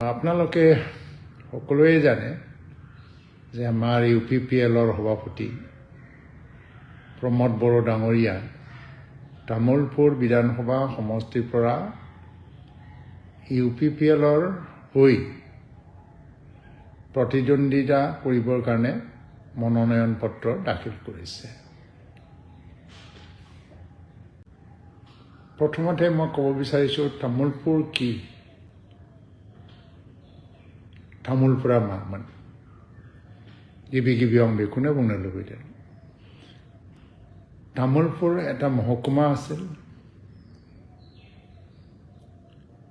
আপোনালোকে সকলোৱে জানে যে আমাৰ UPPLৰ সভাপতি প্ৰমোদ বড়ো ডাঙৰীয়া তামোলপুৰ বিধানসভা সমষ্টিৰ পৰা UPPLৰ হৈ প্ৰতিদ্বন্দ্বিতা কৰিবৰ কাৰণে মনোনয়ন পত্ৰ দাখিল কৰিছে। প্ৰথমতে মই ক'ব বিচাৰিছোঁ তামোলপুৰ কি? तामुलपुरा मामोन गिबि गिबियाव आं बेखौनो बुंनो लुबैदों। तामुलपुर एटा महकुमा आसिल,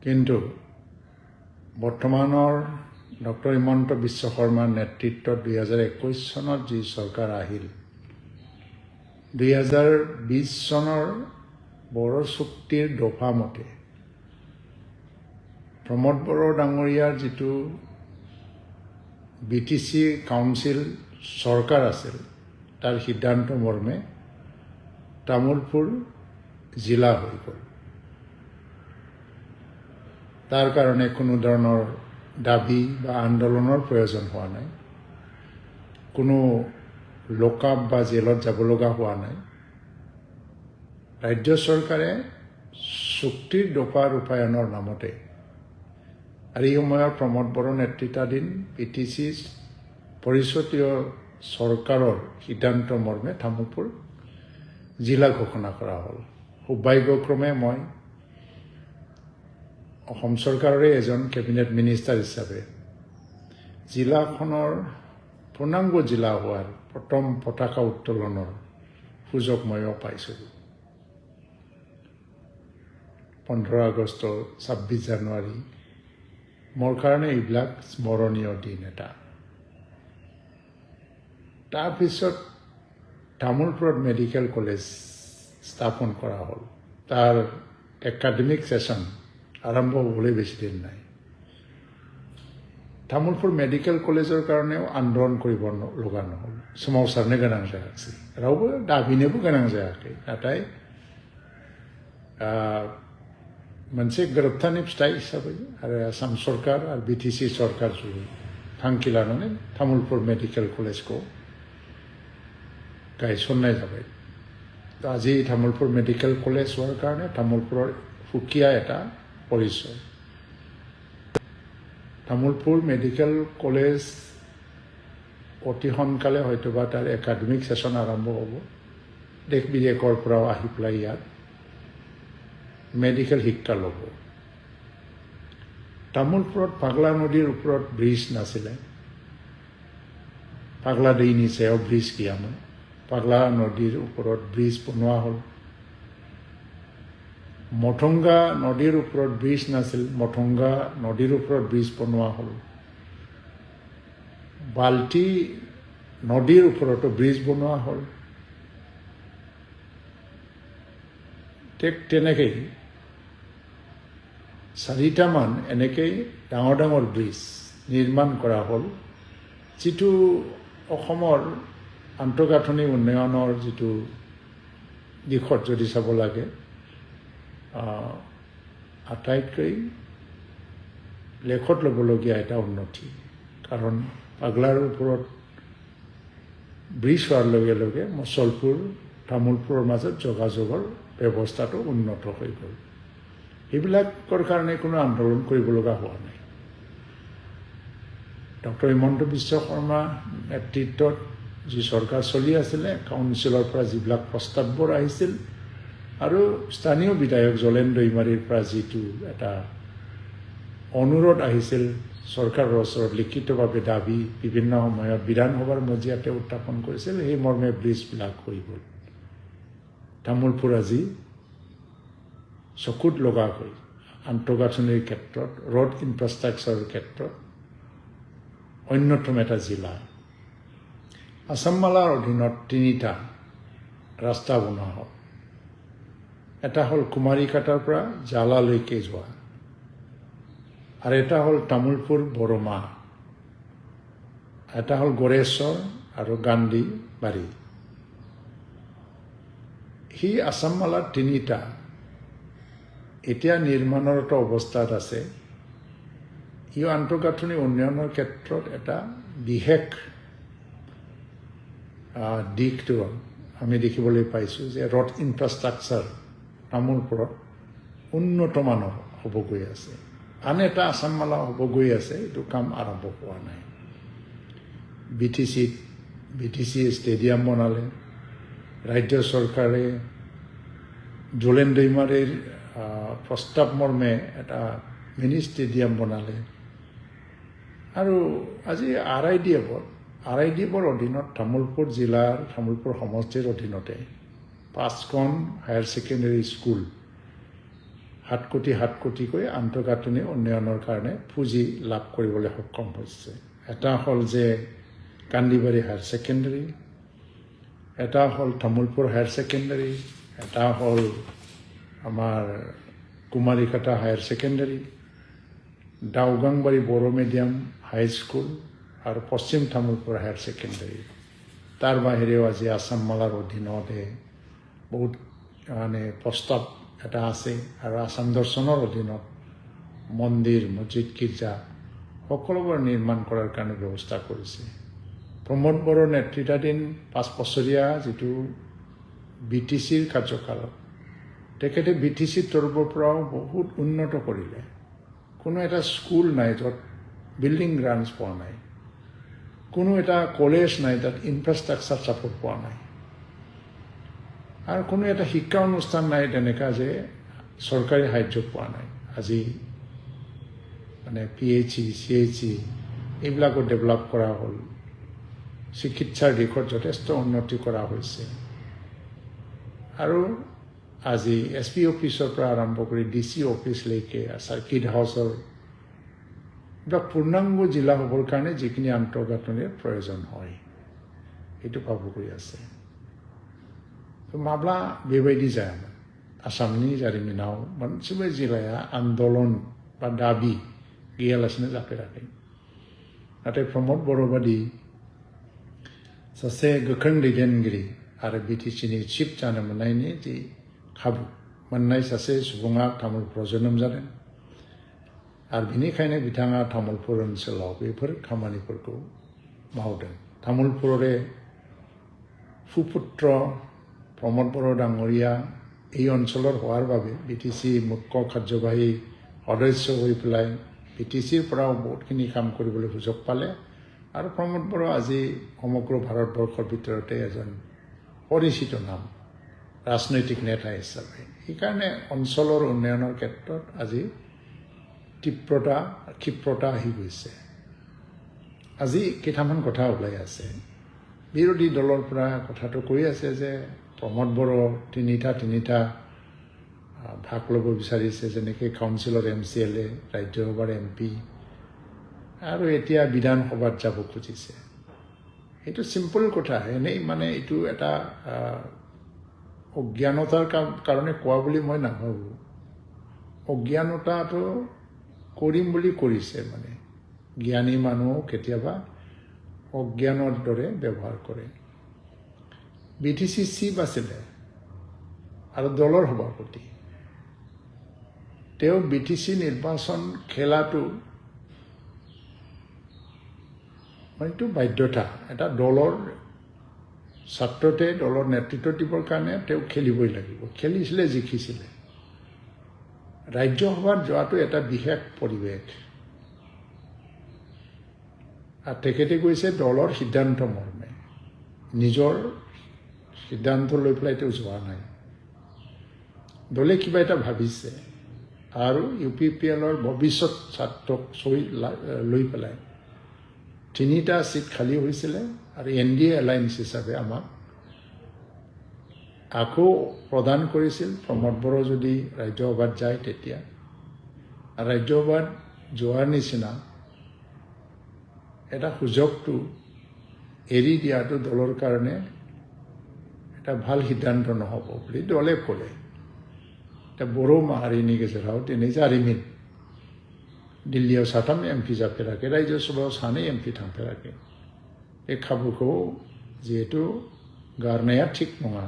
किन्तु बर्तमाনৰ डॉक्टर हिमंत विश्व शर्मार नेतृत्वत 2021 सনত जी सरकार आहिल 2020 सনৰ बड़ो चुক্তিৰ दफा मते प्रमोद बड़ो डाঙৰীয়াৰ जितु BTC काउन्सिल सरकार आसिल तार सिद्धांत मर्मे तामुलपुर जिला हो गल। तार कारणे कोनो धৰণৰ दाबी बा आंदोलনৰ प्रयोजन हुआ নাই, कोनो लकआप बा जेলত যাব লগা हुआ নাই। राज्य सरकारे चुক্তিৰ दफा रूपायনৰ नामते और ये समय प्रमोद बड़ो नेतृत्वाधीन PTC परिषदीय सरकारों सिद्धांत मर्मे तामुलपुर जिला घोषणा करा हल। सौभाग्यक्रमे मैं सरकारे एजन कैबिनेट मिनिस्टार हिसाबे जिलाखনৰ पूर्णांग जिला होवार प्रथम पताका उत्तोलনৰ सुযোগ मैं पाइছো। 15 আগষ্ট 26 জানুৱাৰী मोर कारण এইবিলাক स्मरणीय दिन এটা। तार पिছত तामुलपुर मेडिकल कलेज स्थापन करा हल। तार एकाडेमिक सेशन आरम्भ होबले बेसि दिन নাই। तामुलपुर मेडिकल कलेजर कारणेও आन्दोलन কৰিব লগা নহল, सोमावसारनो गोनां जायाखै, रावबो दाबिनोबो गोनां जायाखै। नाथाय मोनसे गोरोबथानि फिथाइ हिसाबै आरो आसाम सरकार आरो BTC सरकार जुयै थांखि लानानै तामुलपुर मेडिकल कलेजखौ गायसननाय जाबाय। আজি तामुलपुर मेडिकल कलेज होৱাৰ কাৰণে तामुलपुৰৰ সুকীয়া এটা পৰিচয়। तामुलपुर मेडिकल कलेज অতি সোনকালে হয়তোবা তাৰ একাডেমিক সেশন আৰম্ভ হ'ব। দেশ বিদেশৰ পৰাও আহি পেলাই ইয়াত मेडिकल शिक्षा लब। तामुलपुरत पागला नदीर ऊपर ब्रिज नासिले, पागला दैनि सायाव ब्रिज गैयामोन। पागला नदीर ऊपर ब्रिज बनवा हल। मथंगा नदीर ऊपर ब्रिज नासिल, मथंगा नदीर ऊपर ब्रिज बनवा हल। बाल्टी नदीर ऊपर ब्रिज बनवा हल। तेनेकै 4টামান এনেকৈ ডাঙৰ ডাঙৰ ব্ৰিজ নিৰ্মাণ কৰা হল, যিটো অসমৰ আন্তঃগাঁথনি উন্নয়নৰ যিটো দিশত যদি চাব লাগে আটাইতকৈ লেখত ল'বলগীয়া এটা উন্নতি। কাৰণ পাগলাৰ ওপৰত ব্ৰিজ হোৱাৰ লগে লগে মচলপুৰ তামোলপুৰৰ মাজত যোগাযোগৰ ব্যৱস্থাটো উন্নত হৈ গ'ল। এইবিলাকৰ কাৰণে কোনো আন্দোলন কৰিব লগা হোৱা নাই। ডক্টৰ হিমন্ত বিশ্ব শৰ্মা নেতৃত্বত যি চৰকাৰ চলি আছিলে, কাউন্সিলৰ পৰা যিবিলাক প্ৰস্তাৱবোৰ আহিছিল আৰু স্থানীয় বিধায়ক জলেন দৈমাৰীৰ পৰা যিটো এটা অনুৰোধ আহিছিল, চৰকাৰৰ ওচৰত লিখিতভাৱে দাবী বিভিন্ন সময়ত বিধানসভাৰ মজিয়াতে উত্থাপন কৰিছিল, সেই মৰ্মে ব্ৰিজবিলাক হৈ গ'ল। তামোলপুৰ আজি চকুত লগাকৈ আন্তঃগাঁথনিৰ ক্ষেত্ৰত, ৰোড ইনফ্ৰাষ্ট্ৰাকচাৰৰ ক্ষেত্ৰত অন্যতম এটা জিলা। আসামমালাৰ অধীনত 3টা ৰাস্তা বনোৱা হ'ল। এটা হ'ল কুমাৰীঘাটৰ পৰা জালালৈকে যোৱা, আৰু এটা হ'ল তামোলপুৰ বৰমা, এটা হ'ল গড়েশ্বৰ আৰু গান্ধীবাৰী। সেই আসামমালাৰ 3টা এতিয়া নিৰ্মাণৰত অৱস্থাত আছে। ই আন্তঃগাঁথনি উন্নয়নৰ ক্ষেত্ৰত এটা বিশেষ দিশটো আমি দেখিবলৈ পাইছোঁ যে ৰড ইনফ্ৰাষ্ট্ৰাকচাৰ তামোলপুৰত উন্নত মানৰ হ'ব গৈ আছে। আন এটা আছাম মালা হ'ব গৈ আছে, এইটো কাম আৰম্ভ হোৱা নাই। BTC ষ্টেডিয়াম বনালে, ৰাজ্য চৰকাৰে জলেন দৈমাৰীৰ প্ৰস্তাৱ মৰ্মে এটা মিনি ষ্টেডিয়াম বনালে। আৰু আজি RIDFৰ অধীনত তামোলপুৰ জিলাৰ তামোলপুৰ সমষ্টিৰ অধীনতে 5খন হায়াৰ ছেকেণ্ডেৰী স্কুল 7 কোটিকৈ আন্তঃগাঁথনি উন্নয়নৰ কাৰণে পুঁজি লাভ কৰিবলৈ সক্ষম হৈছে। এটা হ'ল যে কান্দিবাৰী হায়াৰ ছেকেণ্ডেৰী, এটা হ'ল তামোলপুৰ হায়াৰ ছেকেণ্ডেৰী, এটা হ'ল আমাৰ Kumarikata higher secondary, Daugangbari Bodo medium high school আৰু পশ্চিম তামোলপুৰ হায়াৰ ছেকেণ্ডেৰী। তাৰ বাহিৰেও আজি আছাম মালাৰ অধীনতে বহুত প্ৰস্তাৱ এটা আছে আৰু আছাম দৰ্শনৰ অধীনত মন্দিৰ, মছজিদ, গীৰ্জা সকলোবোৰ নিৰ্মাণ কৰাৰ কাৰণে ব্যৱস্থা কৰিছে। প্ৰমোদ বড়োৰ নেতৃত্বাধীন 5 বছৰীয়া যিটো BTCৰ কাৰ্যকালত তেখেতে BTCৰ তৰফৰ পৰাও বহুত উন্নত কৰিলে। কোনো এটা স্কুল নাই য'ত বিল্ডিং গ্ৰাণ্টছ পোৱা নাই, কোনো এটা কলেজ নাই তাত ইনফ্ৰাষ্ট্ৰাকচাৰ ছাপোৰ্ট পোৱা নাই, আৰু কোনো এটা শিক্ষা অনুষ্ঠান নাই তেনেকুৱা যে চৰকাৰী সাহায্য পোৱা নাই। আজি PHE, CHE এইবিলাকো ডেভেলপ কৰা হ'ল, চিকিৎসাৰ দিশত যথেষ্ট উন্নতি কৰা হৈছে। আৰু আজি SP অফিচৰ পৰা আৰম্ভ কৰি DC অফিচলৈকে চাৰ্কিট হাউচৰ এইবিলাক পূৰ্ণাংগ জিলা হ'বৰ কাৰণে যিখিনি আন্তঃগাঁথনিৰ প্ৰয়োজন হয় সেইটো পাব গৈ আছে। माब्ला बेबायदि जायामोन आसामनि जारिमिनाव मोनसेबो जिल्लाया आन्दलन बा दाबि गैयालासिनो जाफेराखै। नाथाय प्रमोद बर' बादि सासे गोख्रों दैदेनगिरि आरो BTCनि चिफ जानो मोननायनि जि खाबु मोननाय सासे सुबुङा तामुलपुराव जोनोम जादों आरो बिनिखायनो बिथाङा तामुलपुर ओनसोलाव बेफोर खामानिफोरखौ मावदों। तामुलपुररे सुपुत्र प्रमोद बर' डाঙৰীয়া এই অঞ্চলৰ হোৱাৰ বাবে BTC মুখ্য কাৰ্যবাহী সদস্য হৈ পেলাই BTCৰ পৰাও বহুতখিনি কাম কৰিবলৈ সুযোগ পালে আৰু প্ৰমোদ বড়ো আজি সমগ্ৰ ভাৰতবৰ্ষৰ ভিতৰতে এজন পৰিচিত নাম ৰাজনৈতিক নেতা হিচাপে। সেইকাৰণে অঞ্চলৰ উন্নয়নৰ ক্ষেত্ৰত আজি ক্ষিপ্ৰতা আহি গৈছে। আজি কেইটামান কথা ওলাই আছে, বিৰোধী দলৰ পৰা কথাটো কৈ আছে যে প্ৰমোদ বড়ো তিনিটা ভাগ ল'ব বিচাৰিছে, যেনেকৈ কাউন্সিলৰ MCLA, ৰাজ্যসভাৰ MP আৰু এতিয়া বিধানসভাত যাব খুজিছে। এইটো চিম্পল কথা, এনেই এইটো এটা অজ্ঞানতাৰ কাৰণে কোৱা বুলি মই নাভাবোঁ। অজ্ঞানতাটো কৰিম বুলি কৰিছে, জ্ঞানী মানুহ কেতিয়াবা অজ্ঞানৰ দৰে ব্যৱহাৰ কৰে। BTC চিফ আছিলে আৰু দলৰ সভাপতি, তেওঁ BTC নিৰ্বাচন খেলাটো এইটো বাধ্যতা, এটা দলৰ ছাত্ৰতে দলৰ নেতৃত্ব দিবৰ কাৰণে তেওঁ খেলিবই লাগিব। খেলিছিলে, জিকিছিলে। ৰাজ্যসভাত যোৱাটো এটা বিশেষ পৰিৱেশ, আৰু তেখেতে কৈছে দলৰ সিদ্ধান্ত মৰ্মে, নিজৰ সিদ্ধান্ত লৈ পেলাই তেওঁ যোৱা নাই। দলে কিবা এটা ভাবিছে আৰু UPPLৰ ভৱিষ্যত ছাত্ৰক লৈ পেলাই 3টা চিট খালী হৈছিলে আৰু NDA এলায়েন্স হিচাপে আমাক আকৌ প্ৰদান কৰিছিল প্ৰমোদ বড়ো যদি ৰাজ্যসভাত যায় তেতিয়া। ৰাজ্যসভাত যোৱাৰ নিচিনা এটা সুযোগটো এৰি দিয়াটো দলৰ কাৰণে এটা ভাল সিদ্ধান্ত নহ'ব বুলি দলে ক'লে। दा बर' माहारिनि गेजेराव दिनै जारिमिन दिल्लीयाव 3 MP जाफेराखै, रायजोसभायाव 2 MP थांफेराखै। बे खाबुखौ जिहेतु गारनाया थिक नङा,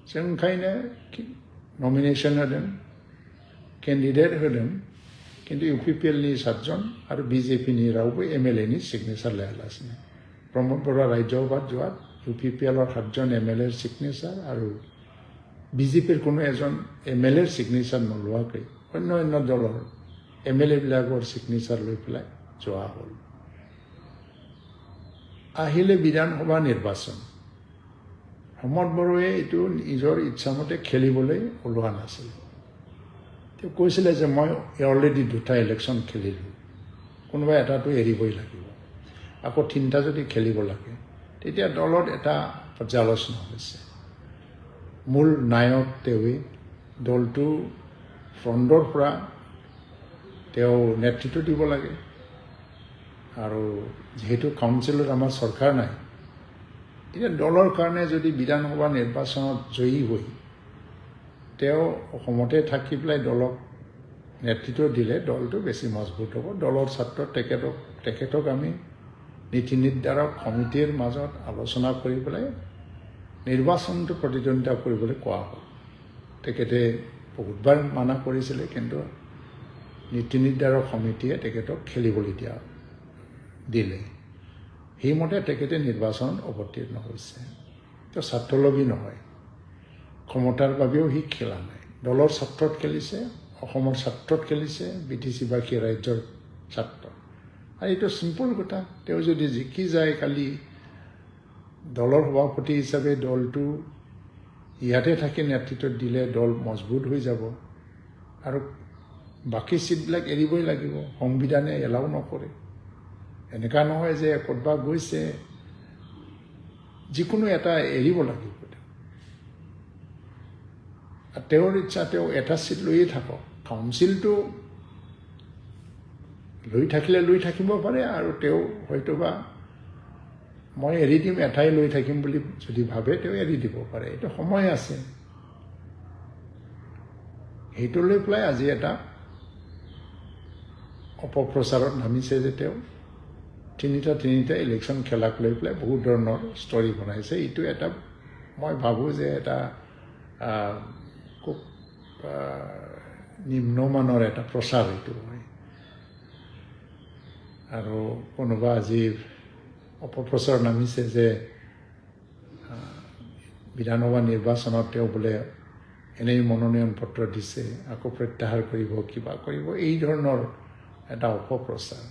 जों ओंखायनो नमिनेसन होदों, केन्डिडेट होदों কিন্তু UPPL ni 7জন আৰু BJP ni ৰাওবে MLA ni signature লৈ আলাসনে প্ৰমোদ বৰা ৰাজ্যসভাত যোৱাত UPPL ৰ 7জন MLA ৰ সিগনেচাৰ আৰু BJPৰ কোনো এজন MLA ৰ সিগনেচাৰ নলোৱাকৈ অন্য দলৰ MLA বিলাকৰ সিগনেচাৰ লৈ পেলাই যোৱা হ'ল আহিলে বিধানসভা নিৰ্বাচন প্ৰমোদ বৰুৱাই এইটো নিজৰ ইচ্ছামতে খেলিবলৈ ওলোৱা নাছিল তেওঁ কৈছিলে যে মই অলৰেডি দুটা ইলেকশ্যন খেলিলোঁ কোনোবা এটাটো এৰিবই লাগিব আকৌ তিনিটা যদি খেলিব লাগে তেতিয়া দলত এটা পৰ্যালোচনা হৈছে মূল নায়ক তেওঁৱে দলটো ফ্ৰণ্টৰ পৰা তেওঁ নেতৃত্ব দিব লাগে আৰু যেহেতু কাউন্সিলত আমাৰ চৰকাৰ নাই এতিয়া দলৰ কাৰণে যদি বিধানসভা নিৰ্বাচনত জয়ী হৈ তেওঁ অসমতে থাকি পেলাই দলক নেতৃত্ব দিলে দলটো বেছি মজবুত হ'ব দলৰ ছাত্ৰত তেখেতক আমি নীতি নিৰ্ধাৰক সমিতিৰ মাজত আলোচনা কৰি পেলাই নিৰ্বাচনটো প্ৰতিদ্বন্দ্বিতা কৰিবলৈ কোৱা হ'ল তেখেতে বহুতবাৰ মানা কৰিছিলে কিন্তু নীতি নিৰ্ধাৰক সমিতিয়ে তেখেতক খেলিবলৈ দিলে সেইমতে তেখেতে নিৰ্বাচনত অৱতীৰ্ণ হৈছে তো স্বাৰ্থলোভী নহয় ক্ষমতাৰ বাবেও সি খেলা নাই দলৰ ছাত্ৰত খেলিছে অসমৰ ছাত্ৰত খেলিছে BTC-বাসী ৰাজ্যৰ ছাত্ৰ আৰু এইটো চিম্পল কথা তেওঁ যদি জিকি যায় কালি দলৰ সভাপতি হিচাপে দলটো ইয়াতে থাকি নেতৃত্ব দিলে দল মজবুত হৈ যাব আৰু বাকী চিটবিলাক এৰিবই লাগিব সংবিধানে এলাও নকৰে এনেকুৱা নহয় যে ক'ৰবা গৈছে যিকোনো এটা এৰিব লাগিব তেওঁৰ ইচ্ছা তেওঁ এটা চিট লৈয়ে থাকক কাউন্সিলটো লৈ থাকিলে লৈ থাকিব পাৰে আৰু তেওঁ হয়তোবা মই এৰি দিম এটাই লৈ থাকিম বুলি যদি ভাবে তেওঁ এৰি দিব পাৰে এইটো সময় আছে সেইটো লৈ পেলাই আজি এটা অপপ্ৰচাৰত নামিছে যে তেওঁ তিনিটা ইলেকশ্যন খেলাক লৈ পেলাই বহুত ধৰণৰ ষ্টৰী বনাইছে এইটো এটা মই ভাবোঁ যে এটা খুব নিম্নমানৰ এটা প্ৰচাৰ এইটো হয় আৰু কোনোবা আজি অপপ্ৰচাৰ নামিছে যে বিধানসভা নিৰ্বাচনত তেওঁ বোলে এনেই মনোনয়ন পত্ৰ দিছে আকৌ প্ৰত্যাহাৰ কৰিব কিবা কৰিব এই ধৰণৰ এটা অপপ্ৰচাৰ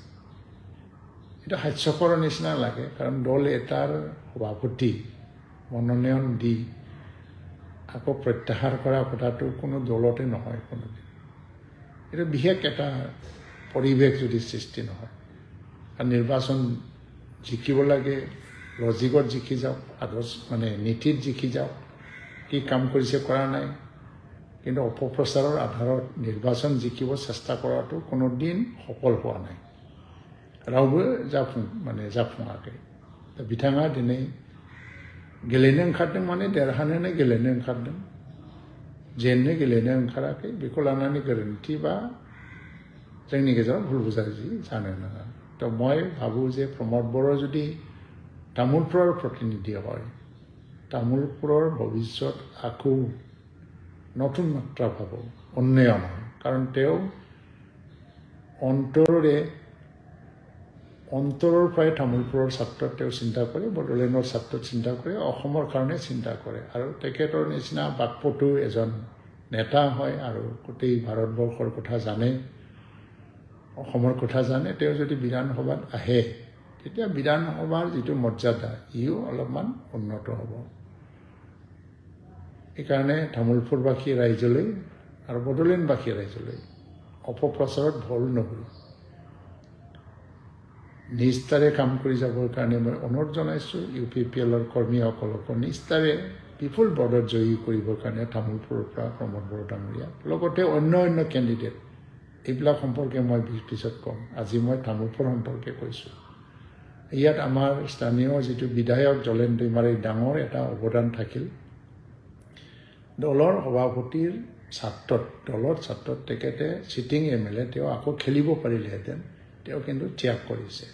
এটা হাস্যকৰ নিচিনা লাগে কাৰণ দল এটাৰ সভাপতি মনোনয়ন দি আকৌ প্ৰত্যাহাৰ কৰা কথাটো কোনো দলতে নহয় কোনোদিন এটা বিশেষ এটা পৰিৱেশ যদি সৃষ্টি নহয় আৰু নিৰ্বাচন জিকিব লাগে লজিকত জিকি যাওক আদৰ্শ মানে নীতিত জিকি যাওক কি কাম কৰিছে কৰা নাই কিন্তু অপপ্ৰচাৰৰ আধাৰত নিৰ্বাচন জিকিব চেষ্টা কৰাটো কোনোদিন সফল হোৱা নাই ৰাওবে जाफुङाखै दा बिथाङा दिनै गेलेनो ओंखारदों माने देरहानोनो गेलेनो ओंखारदों जेननो गेलेनो ओंखाराखै बेखौ लानानै गोरोन्थि बा जोंनि गेजेराव भुल बुजाबुजि जानो नाङा তো মই ভাবোঁ যে প্ৰমোদ বড়ো যদি তামোলপুৰৰ প্ৰতিনিধি হয় তামোলপুৰৰ ভৱিষ্যত আকৌ নতুন মাত্ৰা পাব উন্নয়ন হয় কাৰণ তেওঁ অন্তৰৰ পৰাই তামোলপুৰৰ ছাত্ৰত তেওঁ চিন্তা কৰে বড়োলেণ্ডৰ ছাত্ৰত চিন্তা কৰে অসমৰ কাৰণে চিন্তা কৰে আৰু তেখেতৰ নিচিনা বাকপটু এজন নেতা হয় আৰু গোটেই ভাৰতবৰ্ষৰ কথা জানে অসমৰ কথা জানে তেওঁ যদি বিধানসভাত আহে তেতিয়া বিধানসভাৰ যিটো মৰ্যাদা ইও অলপমান উন্নত হ'ব এইকাৰণে তামোলপুৰবাসী ৰাইজলৈ আৰু বড়োলেণ্ডবাসী ৰাইজলৈ অপপ্ৰচাৰত ভুল নহ'ল নিষ্ঠাৰে কাম কৰি যাবৰ কাৰণে মই অনুৰোধ জনাইছোঁ UPPLৰ কৰ্মীসকলকো নিষ্ঠাৰে বিপুল ভোটত জয়ী কৰিবৰ কাৰণে তামোলপুৰৰ পৰা প্ৰমোদ বড়ো ডাঙৰীয়া লগতে অন্য কেণ্ডিডেট এইবিলাক সম্পৰ্কে মই পিছত ক'ম আজি মই তামোলপুৰ সম্পৰ্কে কৈছোঁ ইয়াত আমাৰ স্থানীয় যিটো বিধায়ক জলেন দৈমাৰীৰ ডাঙৰ এটা অৱদান থাকিল দলৰ সভাপতিৰ ছাত্ৰত তেখেতে চিটিং MLA তেওঁ আকৌ খেলিব পাৰিলেহেঁতেন তেওঁ কিন্তু ত্যাগ কৰিছে